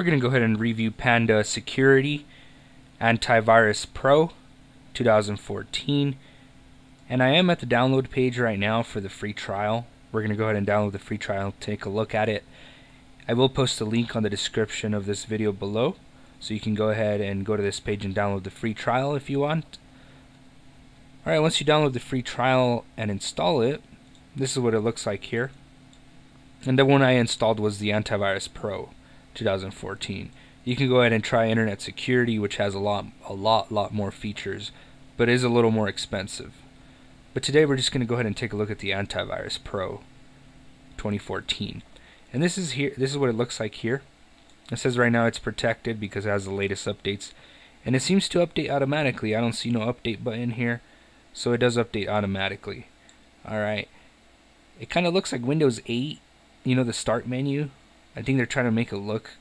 going to go ahead and review Panda Security Antivirus Pro 2014. And I am at the download page right now for the free trial. We're going to go ahead and download the free trial, take a look at it. I will post a link on the description of this video below, so you can go ahead and go to this page and download the free trial if you want. Alright, once you download the free trial and install it, this is what it looks like here. And the one I installed was the Antivirus Pro 2014. You can go ahead and try Internet Security, which has a lot more features, but is a little more expensive. But today we're just going to go ahead and take a look at the Antivirus Pro 2014. And this is what it looks like here. It says right now it's protected because it has the latest updates. And it seems to update automatically. I don't see no update button here. So it does update automatically. Alright. It kind of looks like Windows 8. You know, the start menu. I think they're trying to make it look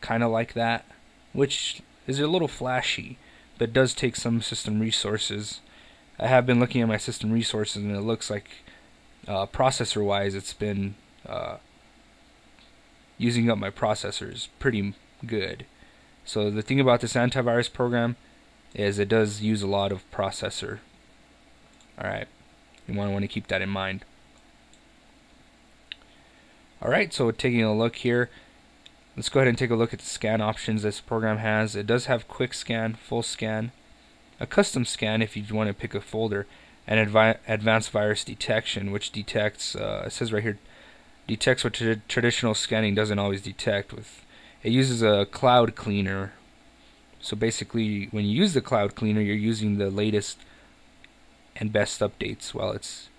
kind of like that. Which is a little flashy. But does take some system resources. I have been looking at my system resources and it looks like processor wise it's been using up my processors pretty good. So the thing about this antivirus program is it does use a lot of processor. Alright, you want to keep that in mind. Alright, so taking a look here, let's go ahead and take a look at the scan options this program has. It does have quick scan, full scan, a custom scan if you want to pick a folder, and advanced virus detection, which detects, it says right here, detects what traditional scanning doesn't always detect. It uses a cloud cleaner. So basically, when you use the cloud cleaner, you're using the latest and best updates while it's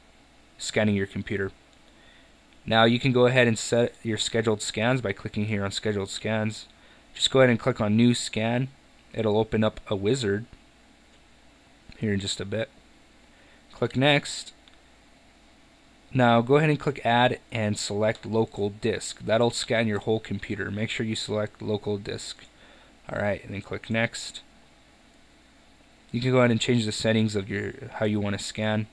scanning your computer. Now you can go ahead and set your scheduled scans by clicking here on scheduled scans. Just go ahead and click on new scan. It'll open up a wizard here in just a bit. Click next. Now go ahead and click add and select local disk. That'll scan your whole computer. Make sure you select local disk. Alright, and then click next. You can go ahead and change the settings of how you want to scan.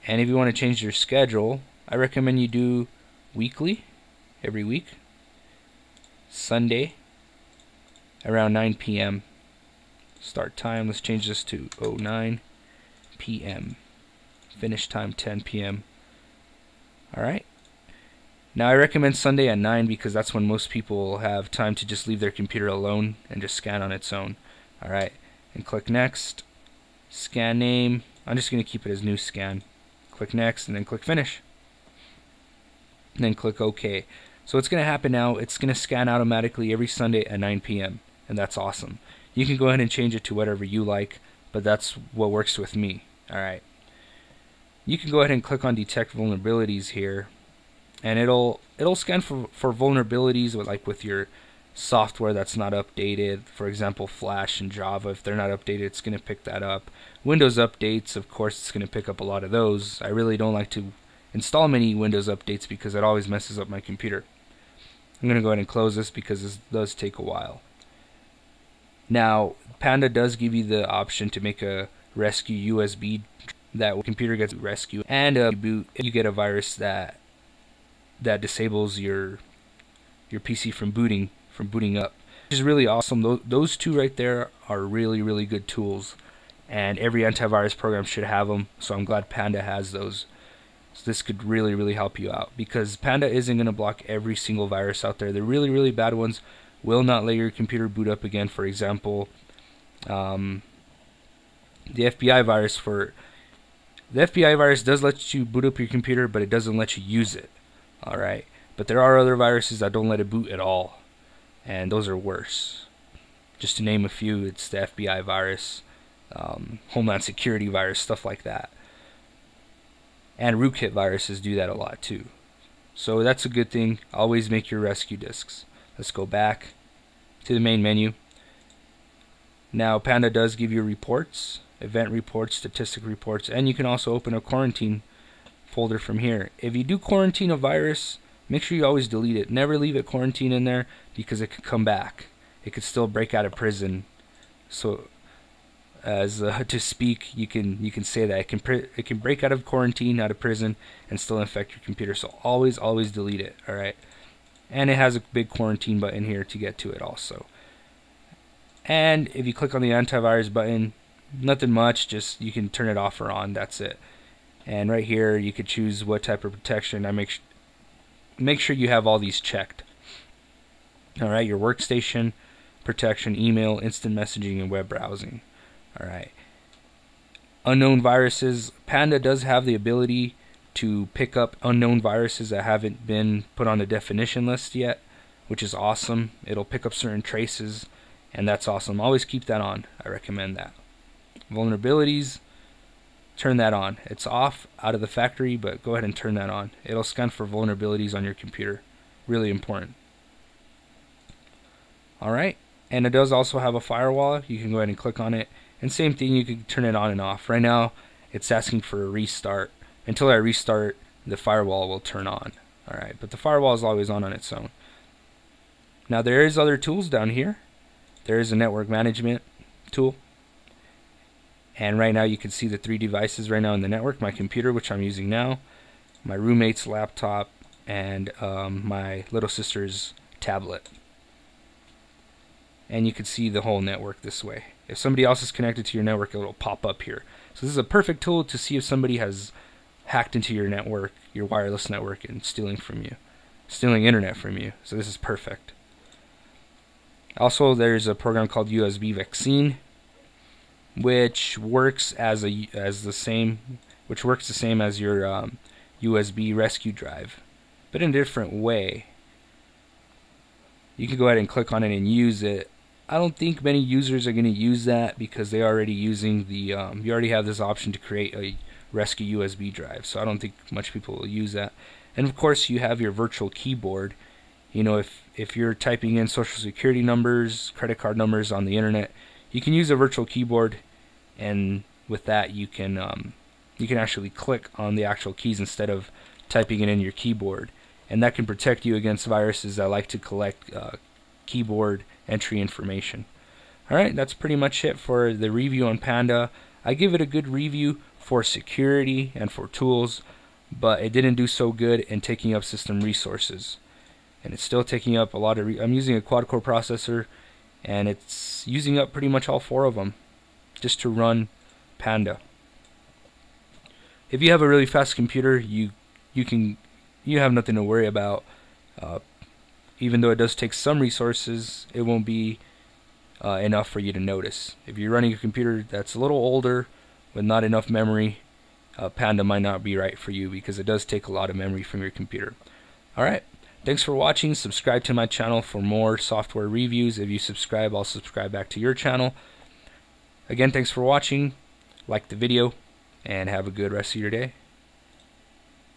And if you want to change your schedule, I recommend you do weekly, every week, Sunday around 9 p.m. Start time, let's change this to 09 p.m. Finish time 10 p.m. Alright. Now I recommend Sunday at 9 because that's when most people have time to just leave their computer alone and just scan on its own. Alright. And click next. Scan name. I'm just going to keep it as new scan. Click next and then click finish. And then click OK. So what's going to happen now, it's going to scan automatically every Sunday at 9 p.m. And that's awesome. You can go ahead and change it to whatever you like, but that's what works with me. Alright. You can go ahead and click on detect vulnerabilities here, and it'll scan for vulnerabilities with your software that's not updated. For example, Flash and Java, if they're not updated, it's going to pick that up. Windows updates, of course, it's going to pick up a lot of those. I really don't like to install many Windows updates because it always messes up my computer. I'm going to go ahead and close this because this does take a while. Now, Panda does give you the option to make a rescue USB that computer gets rescued, and you get a virus that disables your PC from booting up, which is really awesome. Those two right there are really good tools, and every antivirus program should have them. So I'm glad Panda has those. So this could really help you out because Panda isn't going to block every single virus out there. The really bad ones will not let your computer boot up again. For example, the FBI virus does let you boot up your computer, but it doesn't let you use it. Alright, but there are other viruses that don't let it boot at all, and those are worse. Just to name a few, it's the FBI virus, Homeland Security virus, stuff like that. And rootkit viruses do that a lot too. So that's a good thing. Always make your rescue disks. Let's go back to the main menu. Now Panda does give you reports, event reports, statistic reports, and you can also open a quarantine folder from here. If you do quarantine a virus, make sure you always delete it. Never leave it quarantine in there because it could come back. It could still break out of prison. So as to speak, you can say that it can break out of quarantine, out of prison, and still infect your computer. So always delete it. All right. and it has a big quarantine button here to get to it also. And if you click on the antivirus button, nothing much, just you can turn it off or on, that's it. And right here you could choose what type of protection. I make sure you have all these checked. Alright, your workstation protection, email, instant messaging, and web browsing. Alright. Unknown viruses. Panda does have the ability to pick up unknown viruses that haven't been put on the definition list yet, which is awesome. It'll pick up certain traces, and that's awesome. Always keep that on. I recommend that. Vulnerabilities, turn that on. It's off out of the factory, but go ahead and turn that on. It'll scan for vulnerabilities on your computer. Really important. Alright, and it does also have a firewall. You can go ahead and click on it, and same thing, you can turn it on and off. Right now it's asking for a restart. Until I restart, the firewall will turn on. Alright, but the firewall is always on its own. Now there is other tools down here. There is a network management tool, and right now you can see the 3 devices right now in the network: my computer, which I'm using now, my roommate's laptop, and my little sister's tablet. And you can see the whole network this way. If somebody else is connected to your network, it will pop up here. So this is a perfect tool to see if somebody has hacked into your network, your wireless network, and stealing internet from you. So this is perfect. Also, there's a program called USB Vaccine, which works the same as your USB rescue drive, but in a different way. You can go ahead and click on it and use it. I don't think many users are going to use that because they're already using the you already have this option to create a rescue USB drive, so I don't think much people will use that. And of course, you have your virtual keyboard. You know, if you're typing in social security numbers, credit card numbers on the internet, you can use a virtual keyboard, and with that you can actually click on the actual keys instead of typing it in your keyboard, and that can protect you against viruses that like to collect keyboard entry information. Alright, that's pretty much it for the review on Panda. I give it a good review for security and for tools, but it didn't do so good in taking up system resources. And it's still taking up a lot of I'm using a quad-core processor, and it's using up pretty much all 4 of them just to run Panda. If you have a really fast computer, you have nothing to worry about. Even though it does take some resources, it won't be enough for you to notice. If you're running a computer that's a little older with not enough memory, Panda might not be right for you because it does take a lot of memory from your computer. Alright, thanks for watching. Subscribe to my channel for more software reviews. If you subscribe, I'll subscribe back to your channel. Again, thanks for watching. Like the video, and have a good rest of your day.